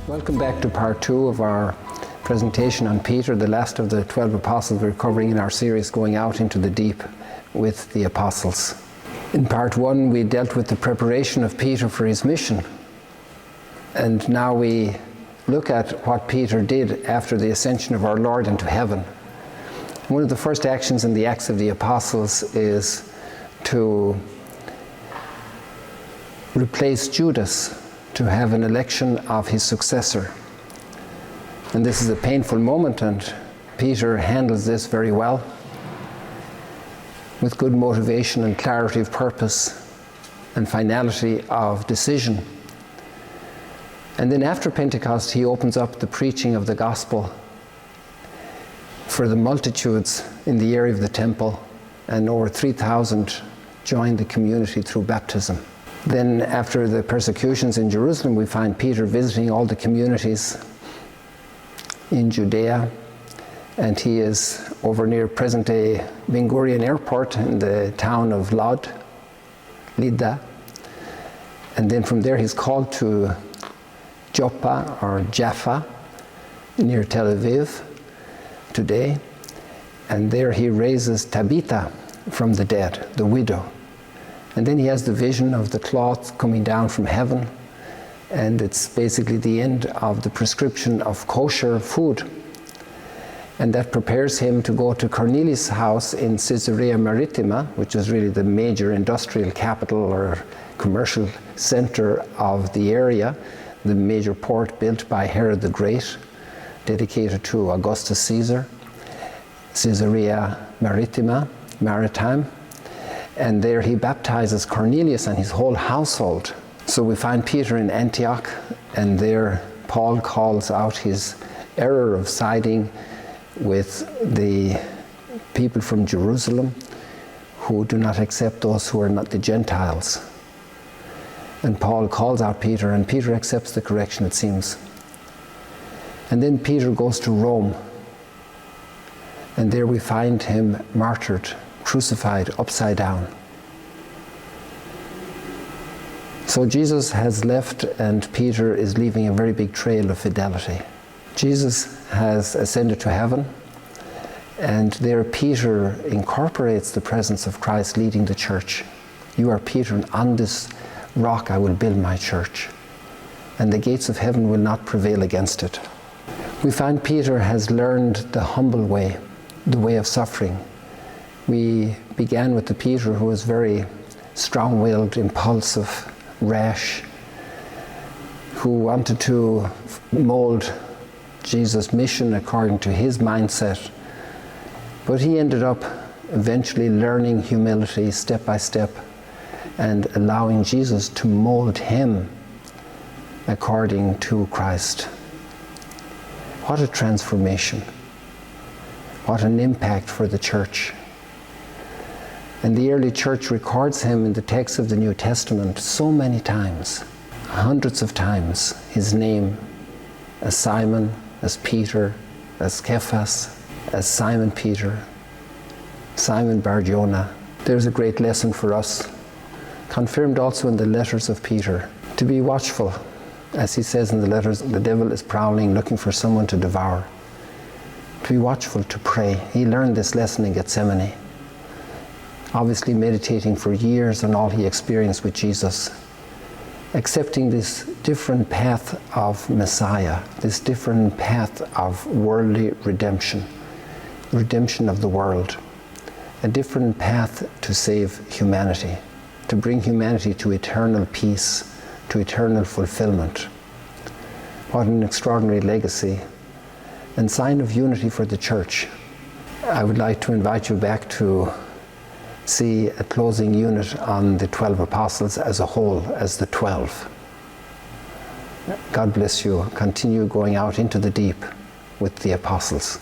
Welcome back to part 2 of our presentation on Peter, the last of the 12 apostles we're covering in our series Going Out into the Deep with the Apostles. In part 1 we dealt with the preparation of Peter for his mission, and now we look at what Peter did after the ascension of our Lord into heaven. One of the first actions in the Acts of the Apostles is to replace Judas, to have an election of his successor. And this is a painful moment, and Peter handles this very well with good motivation and clarity of purpose and finality of decision. And then after Pentecost he opens up the preaching of the gospel for the multitudes in the area of the temple, and over 3,000 joined the community through baptism. Then after the persecutions in Jerusalem, we find Peter visiting all the communities in Judea, and he is over near present-day Ben Gurion Airport in the town of Lydda, and then from there he's called to Joppa or Jaffa near Tel Aviv today, and there he raises Tabitha from the dead, the widow. And then he has the vision of the cloth coming down from heaven, and it's basically the end of the prescription of kosher food. And that prepares him to go to Cornelius' house in Caesarea Maritima, which is really the major industrial capital or commercial center of the area, the major port built by Herod the Great, dedicated to Augustus Caesar, Caesarea Maritime. And there he baptizes Cornelius and his whole household. So we find Peter in Antioch, and there Paul calls out his error of siding with the people from Jerusalem who do not accept those who are not the Gentiles. And Paul calls out Peter, and Peter accepts the correction, it seems. And then Peter goes to Rome, and there we find him martyred, crucified upside down. So Jesus has left, and Peter is leaving a very big trail of fidelity. Jesus has ascended to heaven, and there Peter incorporates the presence of Christ leading the church. You are Peter, and on this rock I will build my church, and the gates of heaven will not prevail against it. We find Peter has learned the humble way, the way of suffering. We began with the Peter who was very strong-willed, impulsive, rash, who wanted to mold Jesus' mission according to his mindset. But he ended up eventually learning humility step by step and allowing Jesus to mold him according to Christ. What a transformation. What an impact for the church. And the early church records him in the text of the New Testament so many times, hundreds of times, his name as Simon, as Peter, as Cephas, as Simon Peter, Simon Bar-Jonah. There's a great lesson for us, confirmed also in the letters of Peter, to be watchful. As he says in the letters, the devil is prowling, looking for someone to devour. To be watchful, to pray. He learned this lesson in Gethsemane, obviously meditating for years on all he experienced with Jesus, accepting this different path of Messiah, this different path of worldly redemption, redemption of the world, a different path to save humanity, to bring humanity to eternal peace, to eternal fulfillment. What an extraordinary legacy and sign of unity for the church. I would like to invite you back to see a closing unit on the 12 apostles as a whole, as the 12. God bless you. Continue going out into the deep with the apostles.